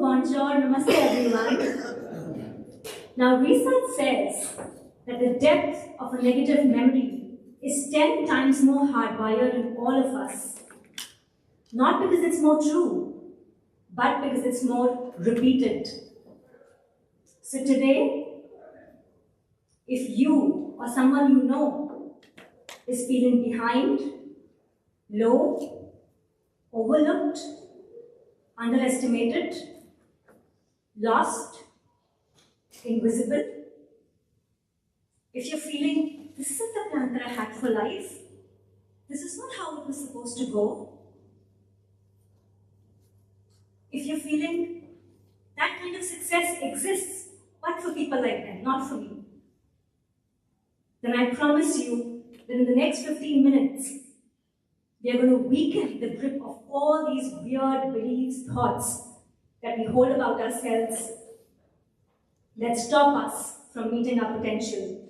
bonjour, namaste everyone. Now research says that the depth of a negative memory is 10 times more hardwired in all of us. Not because it's more true, but because it's more repeated. So today, if you or someone you know is feeling behind, low, overlooked, underestimated, lost, invisible, if you're feeling, this isn't the plan that I had for life, this is not how it was supposed to go, if you're feeling that kind of success exists, but for people like them, not for me, then I promise you that in the next 15 minutes, we are going to weaken the grip of all these weird beliefs, thoughts that we hold about ourselves that stop us from meeting our potential.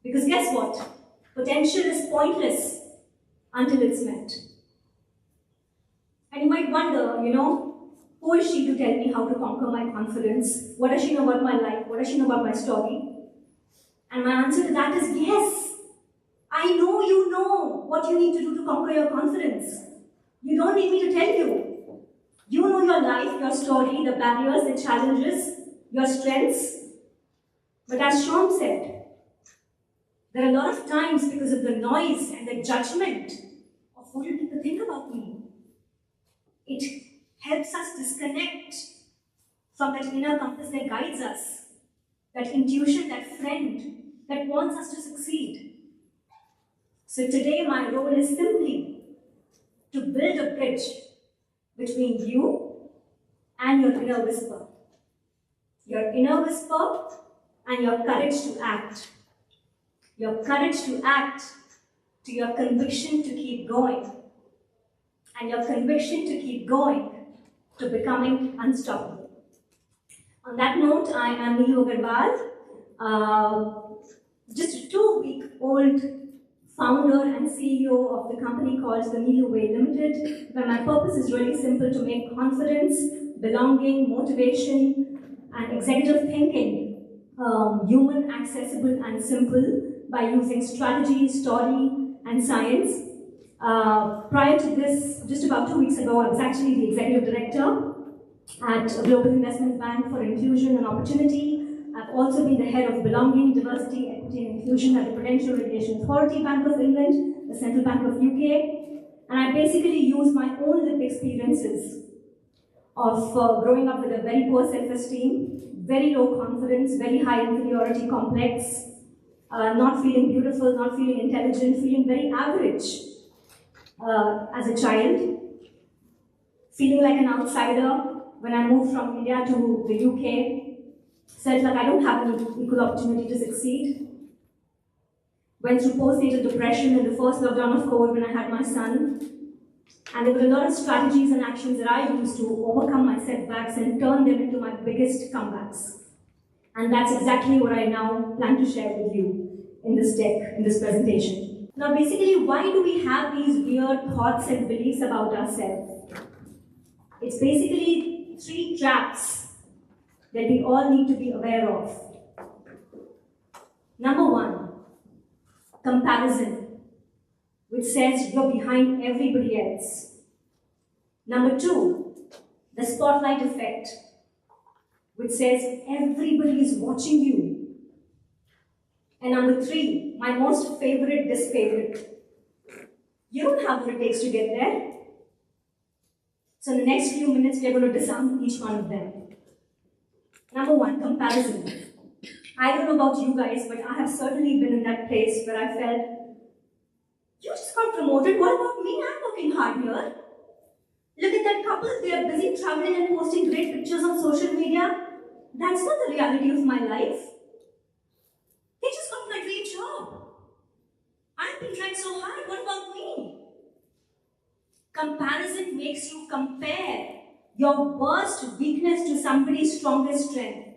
Because guess what? Potential is pointless until it's met. And you might wonder, who is she to tell me how to conquer my confidence? What does she know about my life? What does she know about my story? And my answer to that is yes. I know you know what you need to do to conquer your confidence. You don't need me to tell you. You know your life, your story, the barriers, the challenges, your strengths. But as Shom said, there are a lot of times because of the noise and the judgment of what do people think about me, it helps us disconnect from that inner compass that guides us, that intuition, that friend that wants us to succeed. So today my role is simply to build a bridge between you and your inner whisper. Your inner whisper and your courage to act. Your courage to act to your conviction to keep going. And your conviction to keep going to becoming unstoppable. On that note, I am Neelu Agarwal, just a 2-week-old founder and CEO of the company called the Neelu Way Limited, where my purpose is really simple: to make confidence, belonging, motivation, and executive thinking human, accessible, and simple by using strategy, story, and science. Prior to this, just about 2 weeks ago, I was actually the executive director at a global investment bank for inclusion and opportunity. I've also been the head of belonging, diversity, equity, and inclusion at the Prudential Regulation Authority Bank of England, the Central Bank of UK. And I basically use my own lived experiences of growing up with a very poor self-esteem, very low confidence, very high inferiority complex, not feeling beautiful, not feeling intelligent, feeling very average as a child, feeling like an outsider when I moved from India to the UK. Felt like I don't have an equal opportunity to succeed. Went through postnatal depression in the first lockdown of COVID when I had my son. And there were a lot of strategies and actions that I used to overcome my setbacks and turn them into my biggest comebacks. And that's exactly what I now plan to share with you in this deck, in this presentation. Now basically, why do we have these weird thoughts and beliefs about ourselves? It's basically 3 traps that we all need to be aware of. Number 1, comparison, which says you're behind everybody else. Number 2, the spotlight effect, which says everybody is watching you. And number 3, my most favorite disfavorite, you don't have what it takes to get there. So in the next few minutes, we are going to disarm each one of them. Number 1, comparison. I don't know about you guys, but I have certainly been in that place where I felt, you just got promoted, what about me? I'm working hard here. Look at that couple, they are busy traveling and posting great pictures on social media. That's not the reality of my life. They just got my dream job. I've been trying so hard, what about me? Comparison makes you compare your worst weakness to somebody's strongest strength.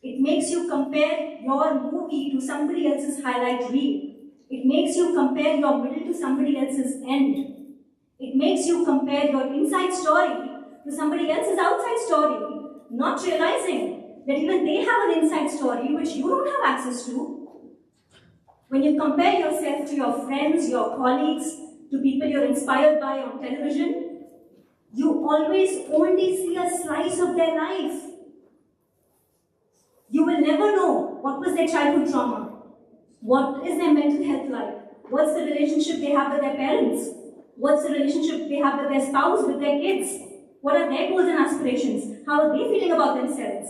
It makes you compare your movie to somebody else's highlight reel. It makes you compare your middle to somebody else's end. It makes you compare your inside story to somebody else's outside story. not realizing that even they have an inside story which you don't have access to. When you compare yourself to your friends, your colleagues, to people you're inspired by on television, you always only see a slice of their life. You will never know what was their childhood trauma, what is their mental health like, what's the relationship they have with their parents, what's the relationship they have with their spouse, with their kids, what are their goals and aspirations, how are they feeling about themselves.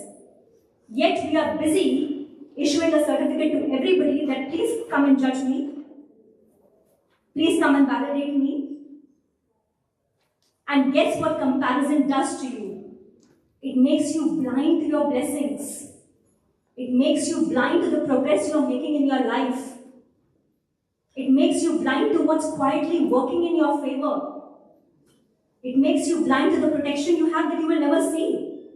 Yet we are busy issuing a certificate to everybody that please come and judge me, please come and validate me. And guess what comparison does to you? It makes you blind to your blessings. It makes you blind to the progress you are making in your life. It makes you blind to what's quietly working in your favor. It makes you blind to the protection you have that you will never see.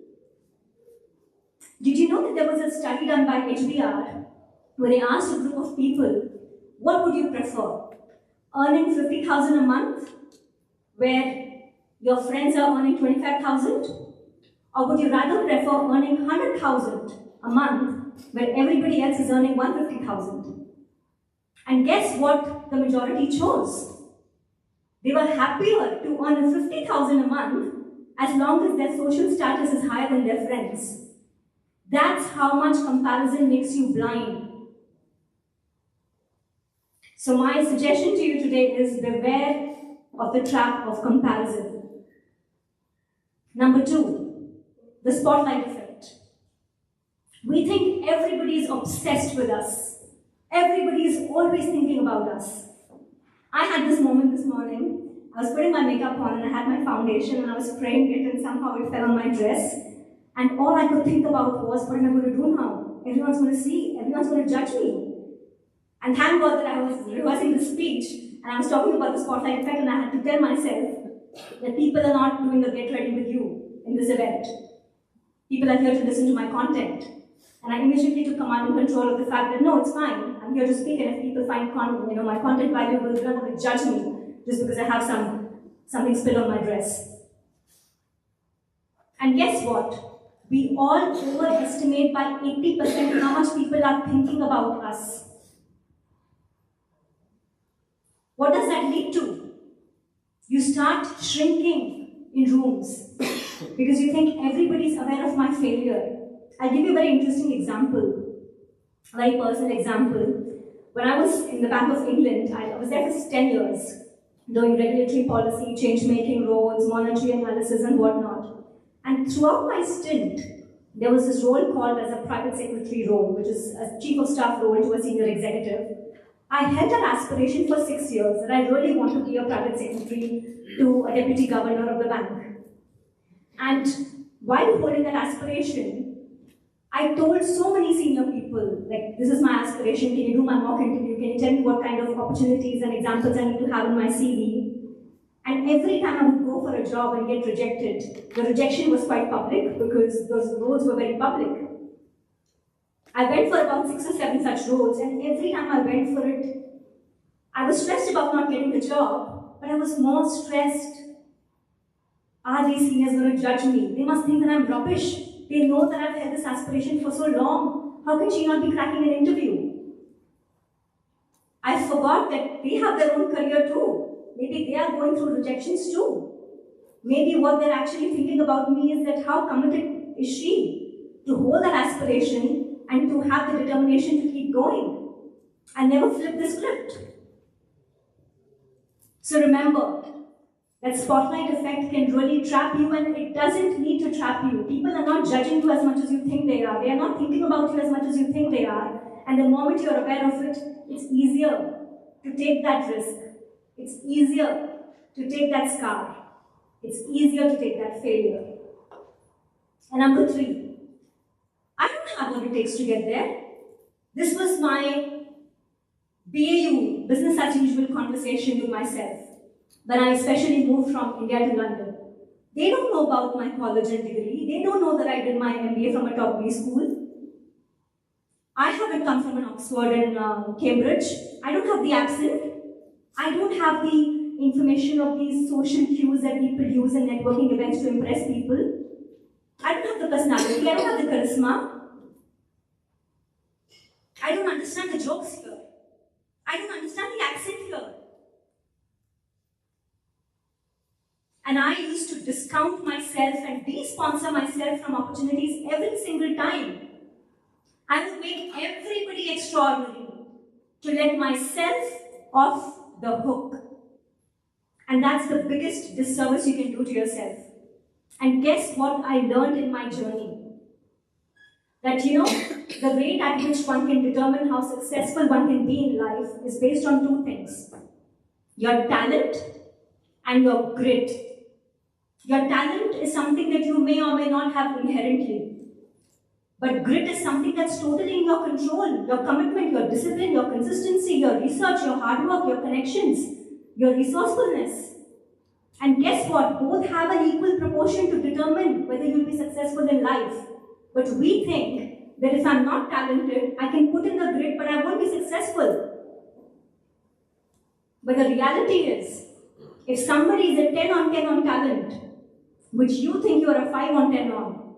Did you know that there was a study done by HBR where they asked a group of people, what would you prefer? Earning 50,000 a month where your friends are earning 25,000? Or would you rather prefer earning 100,000 a month where everybody else is earning 150,000? And guess what the majority chose? They were happier to earn 50,000 a month as long as their social status is higher than their friends. That's how much comparison makes you blind. So my suggestion to you today is beware of the trap of comparison. Number 2, the spotlight effect. We think everybody is obsessed with us. Everybody is always thinking about us. I had this moment this morning. I was putting my makeup on and I had my foundation and I was spraying it and somehow it fell on my dress. And all I could think about was, what am I going to do now? Everyone's going to see, everyone's going to judge me. And thank God that I was rehearsing the speech and I was talking about the spotlight effect and I had to tell myself that people are not doing a get ready with you in this event. People are here to listen to my content. And I immediately took command and control of the fact that no, it's fine. I'm here to speak, and if people find my content valuable, they're not going to judge me just because I have something spilled on my dress. And guess what? We all overestimate by 80% how much people are thinking about us. What does that lead to? You start shrinking in rooms because you think everybody's aware of my failure. I'll give you a very interesting example, a very personal example. When I was in the Bank of England, I was there for 10 years, doing regulatory policy, change-making roles, monetary analysis and whatnot. And throughout my stint, there was this role called as a private secretary role, which is a chief of staff role to a senior executive. I had that aspiration for 6 years that I really want to be a private secretary to a deputy governor of the bank. And while holding that aspiration, I told so many senior people, like, this is my aspiration, can you do my mock interview, can you tell me what kind of opportunities and examples I need to have in my CV? And every time I would go for a job and get rejected, the rejection was quite public because those roles were very public. I went for about 6 or 7 such roles, and every time I went for it, I was stressed about not getting the job, but I was more stressed. Are these seniors going to judge me? They must think that I'm rubbish. They know that I've had this aspiration for so long. How can she not be cracking an interview? I forgot that they have their own career too. Maybe they are going through rejections too. Maybe what they're actually thinking about me is that how committed is she to hold that aspiration and to have the determination to keep going and never flip the script. So remember, that spotlight effect can really trap you, and it doesn't need to trap you. People are not judging you as much as you think they are. They are not thinking about you as much as you think they are. And the moment you're aware of it, it's easier to take that risk. It's easier to take that scar. It's easier to take that failure. And number 3, I don't have what it takes to get there. This was my BAU, business as usual conversation with myself, when I especially moved from India to London. They don't know about my college and degree. They don't know that I did my MBA from a top B school. I haven't come from an Oxford and Cambridge. I don't have the accent. I don't have the information of these social cues that people use in networking events to impress people. I don't have the personality personality, I don't have the charisma. I don't understand the jokes here. I don't understand the accent here. And I used to discount myself and de-sponsor myself from opportunities every single time. I would make everybody extraordinary to let myself off the hook. And that's the biggest disservice you can do to yourself. And guess what I learned in my journey? That the rate at which one can determine how successful one can be in life is based on two things: your talent and your grit. Your talent is something that you may or may not have inherently. But grit is something that's totally in your control. Your commitment, your discipline, your consistency, your research, your hard work, your connections, your resourcefulness. And guess what? Both have an equal proportion to determine whether you'll be successful in life. But we think that if I'm not talented, I can put in the grit, but I won't be successful. But the reality is, if somebody is a 10 on 10 on talent, which you think you are a 5 on 10 on,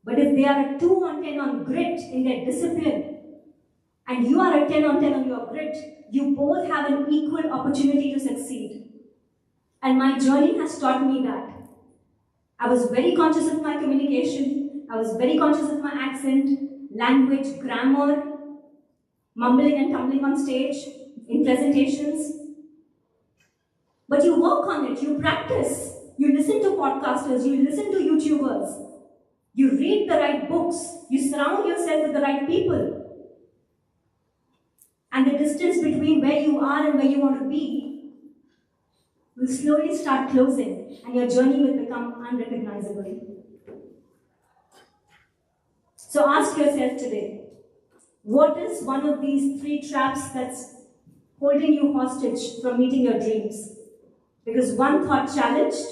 but if they are a 2 on 10 on grit in their discipline, and you are a 10 on 10 on your grit, you both have an equal opportunity to succeed. And my journey has taught me that. I was very conscious of my communication, I was very conscious of my accent, language, grammar, mumbling and tumbling on stage, in presentations. But you work on it, you practice, you listen to podcasters, you listen to YouTubers, you read the right books, you surround yourself with the right people. And the distance between where you are and where you want to be will slowly start closing, and your journey will become unrecognizable. So ask yourself today, what is one of these 3 traps that's holding you hostage from meeting your dreams? Because one thought challenged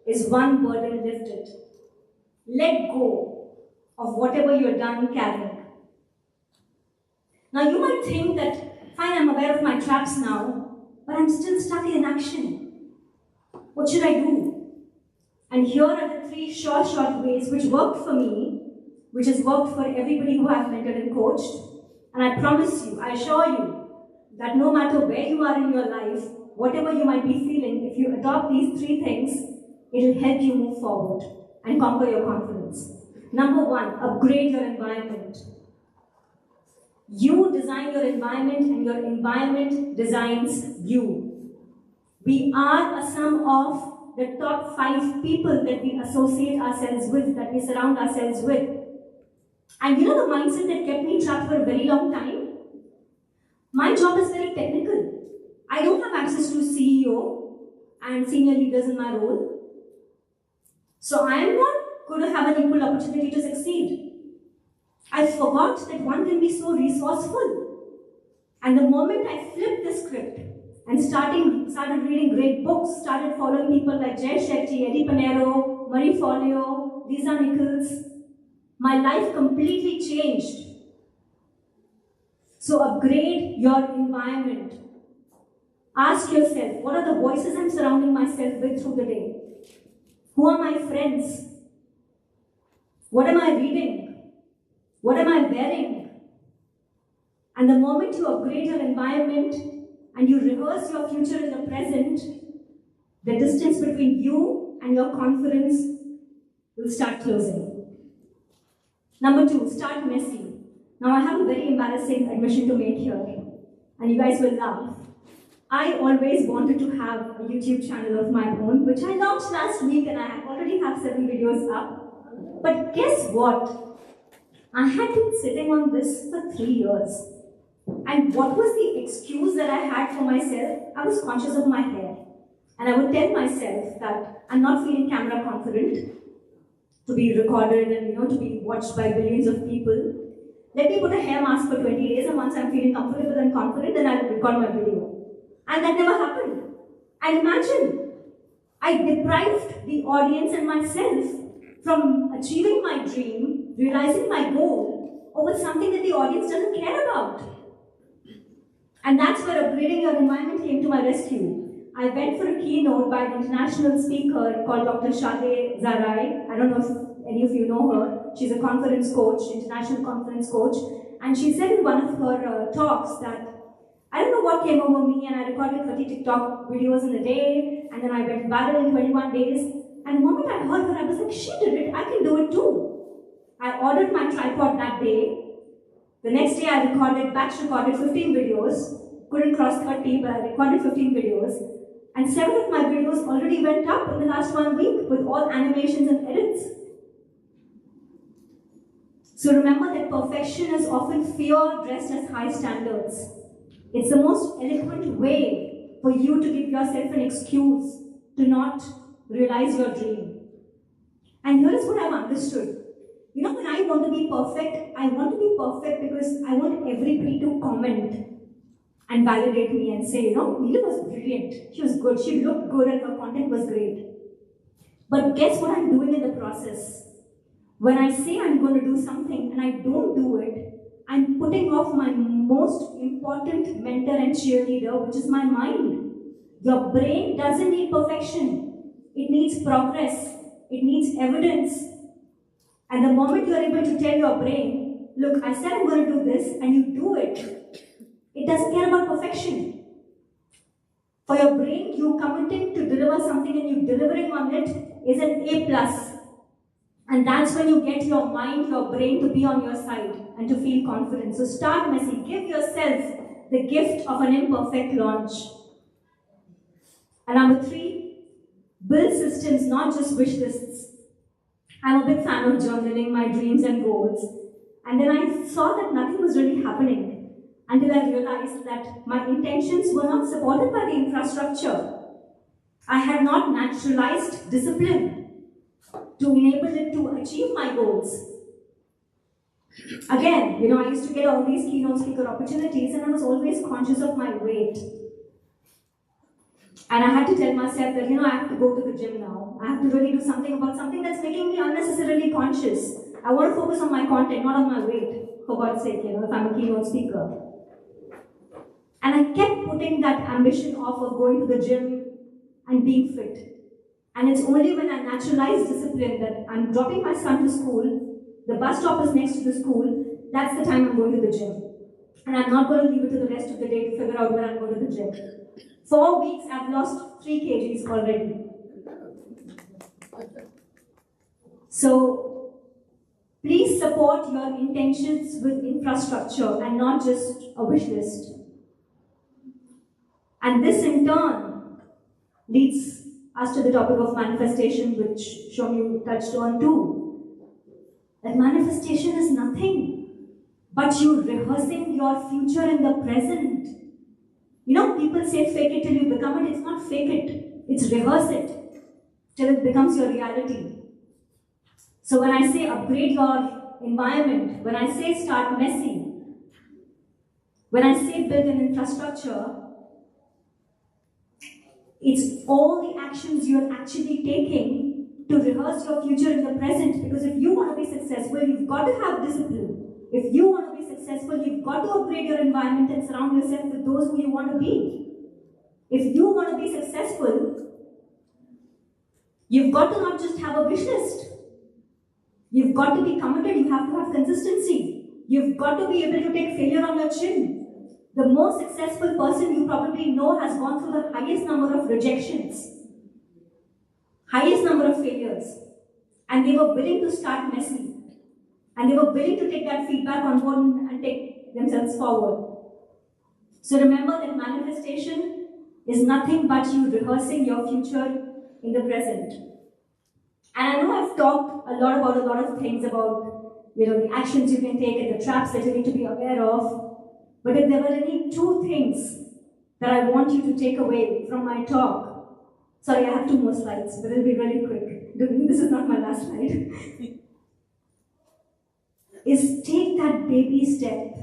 is one burden lifted. Let go of whatever you're done carrying. Now you might think that, fine, I'm aware of my traps now, but I'm still stuck in inaction. What should I do? And here are the 3 short ways which worked for me, which has worked for everybody who I've mentored and coached. And I promise you, I assure you, that no matter where you are in your life, whatever you might be feeling, if you adopt these 3 things, it'll help you move forward and conquer your confidence. Number 1, upgrade your environment. You design your environment and your environment designs you. We are a sum of the top 5 people that we associate ourselves with, that we surround ourselves with. And the mindset that kept me trapped for a very long time? My job is very technical. I don't have access to CEO and senior leaders in my role. So I am not going to have an equal opportunity to succeed. I forgot that one can be so resourceful. And the moment I flipped the script and started reading great books, started following people like Jay Shetty, Eddie Pinero, Marie Forleo, Lisa Nichols, my life completely changed. So upgrade your environment. Ask yourself, what are the voices I'm surrounding myself with through the day? Who are my friends? What am I reading? What am I wearing? And the moment you upgrade your environment and you rehearse your future in the present, the distance between you and your confidence will start closing. Number 2, start messy. Now I have a very embarrassing admission to make here, and you guys will laugh. I always wanted to have a YouTube channel of my own, which I launched last week, and I already have 7 videos up. But guess what? I had been sitting on this for 3 years. And what was the excuse that I had for myself? I was conscious of my hair. And I would tell myself that I'm not feeling camera confident to be recorded and to be watched by billions of people. Let me put a hair mask for 20 days, and once I'm feeling comfortable and confident, then I'll record my video. And that never happened. And imagine, I deprived the audience and myself from achieving my dream, realizing my goal, over something that the audience doesn't care about. And that's where upgrading your environment came to my rescue. I went for a keynote by an international speaker called Dr. Shade Zarai. I don't know if any of you know her. She's a conference coach, international conference coach, and she said in one of her talks that, I don't know what came over me, and I recorded 30 TikTok videos in a day, and then I went viral in 21 days, and the moment I heard her, I was like, she did it, I can do it too. I ordered my tripod that day. The next day I batch recorded 15 videos, couldn't cross 30, but I recorded 15 videos, and 7 of my videos already went up in the last 1 week with all animations and edits. So remember that perfection is often fear dressed as high standards. It's the most eloquent way for you to give yourself an excuse to not realize your dream. And here is what I've understood. You know, when I want to be perfect, I want to be perfect because I want everybody to comment and validate me and say, you know, Neelu was brilliant, she was good, she looked good and her content was great. But guess what I'm doing in the process? When I say I'm going to do something and I don't do it, I'm putting off my most important mentor and cheerleader, which is my mind. Your brain doesn't need perfection. It needs progress. It needs evidence. And the moment you're able to tell your brain, look, I said I'm going to do this, and you do it, it doesn't care about perfection. For your brain, you committing to deliver something and you delivering on it is an A+. And that's when you get your mind, your brain to be on your side and to feel confident. So start messy. Give yourself the gift of an imperfect launch. And number 3, build systems, not just wish lists. I'm a big fan of journaling my dreams and goals. And then I saw that nothing was really happening until I realized that my intentions were not supported by the infrastructure. I had not naturalized discipline to enable it to achieve my goals. Again, you know, I used to get all these keynote speaker opportunities and I was always conscious of my weight. And I had to tell myself that, you know, I have to go to the gym now. I have to really do something about something that's making me unnecessarily conscious. I want to focus on my content, not on my weight, for God's sake, you know, if I'm a keynote speaker. And I kept putting that ambition off of going to the gym and being fit. And it's only when I naturalize discipline that I'm dropping my son to school, the bus stop is next to the school, that's the time I'm going to the gym. And I'm not going to leave it to the rest of the day to figure out when I'm going to the gym. 4 weeks, I've lost 3 kgs already. So, please support your intentions with infrastructure and not just a wish list. And this in turn leads us to the topic of manifestation, which Shomi touched on too. That manifestation is nothing but you rehearsing your future in the present. You know, people say fake it till you become it. It's not fake it, it's rehearse it till it becomes your reality. So when I say upgrade your environment, when I say start messy, when I say build an infrastructure, it's all the actions you're actually taking to rehearse your future in the present. Because if you want to be successful, you've got to have discipline. If you want to be successful, you've got to upgrade your environment and surround yourself with those who you want to be. If you want to be successful, you've got to not just have a wish list. You've got to be committed. You have to have consistency. You've got to be able to take failure on your chin. The most successful person you probably know has gone through the highest number of rejections, highest number of failures, and they were willing to start messy, and they were willing to take that feedback on board and take themselves forward. So remember that manifestation is nothing but you rehearsing your future in the present. And I know I've talked a lot about a lot of things about, you know, the actions you can take and the traps that you need to be aware of. But if there were any 2 things that I want you to take away from my talk, sorry, I have 2 more slides, but it'll be really quick. This is not my last slide. Is take that baby step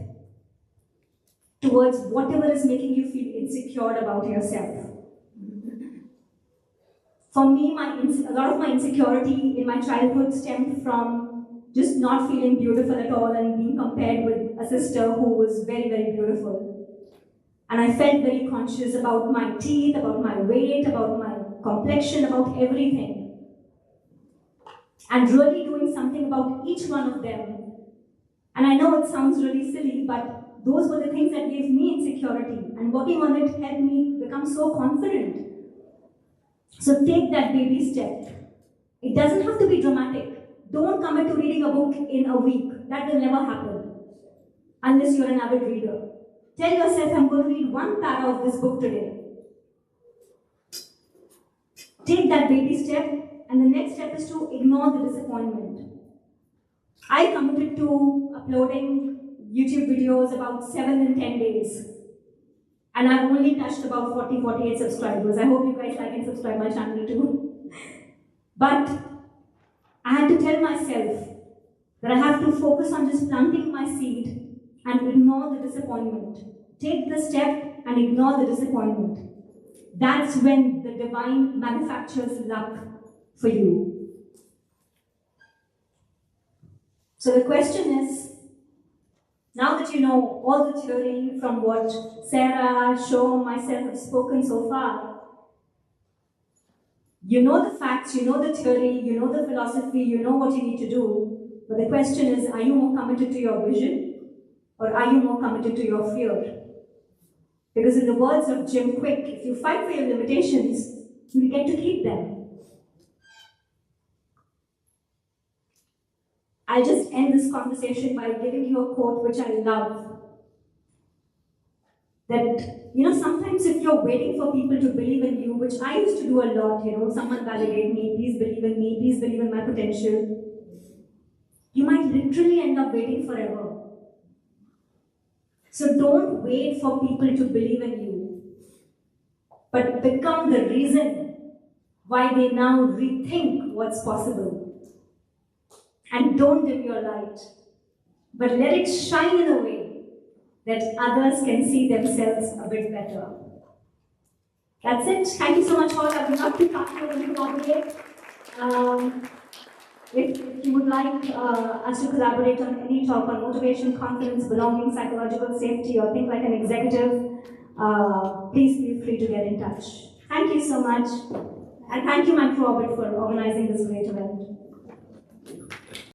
towards whatever is making you feel insecure about yourself. For me, a lot of my insecurity in my childhood stemmed from just not feeling beautiful at all and being compared with a sister who was very, very beautiful. And I felt very conscious about my teeth, about my weight, about my complexion, about everything. and really doing something about each one of them. And I know it sounds really silly, but those were the things that gave me insecurity, and working on it helped me become so confident. So take that baby step. It doesn't have to be dramatic. Don't commit to reading a book in a week. That will never happen, unless you're an avid reader. Tell yourself, I'm going to read one para of this book today. Take that baby step, and the next step is to ignore the disappointment. I committed to uploading YouTube videos about 7 in 10 days. And I've only touched about 48 subscribers. I hope you guys like and subscribe my channel too. But I had to tell myself that I have to focus on just planting my seed and ignore the disappointment. Take the step and ignore the disappointment. That's when the divine manufactures luck for you. So the question is, now that you know all the theory from what Sarah, Sho, myself have spoken so far, you know the facts, you know the theory, you know the philosophy, you know what you need to do. But the question is, are you more committed to your vision, or are you more committed to your fear? Because in the words of Jim Quick, if you fight for your limitations, you get to keep them. I'll just end this conversation by giving you a quote which I love. That, sometimes if you're waiting for people to believe in you, which I used to do a lot, someone validate me, please believe in me, please believe in my potential, you might literally end up waiting forever. So don't wait for people to believe in you, but become the reason why they now rethink what's possible. And don't dim your light, but let it shine in a way that others can see themselves a bit better. That's it. Thank you so much all. I would love to partner and collaborate. If you would like us to collaborate on any talk on motivation, confidence, belonging, psychological safety, or think like an executive, please feel free to get in touch. Thank you so much. And thank you, Mike Robert, for organizing this great event.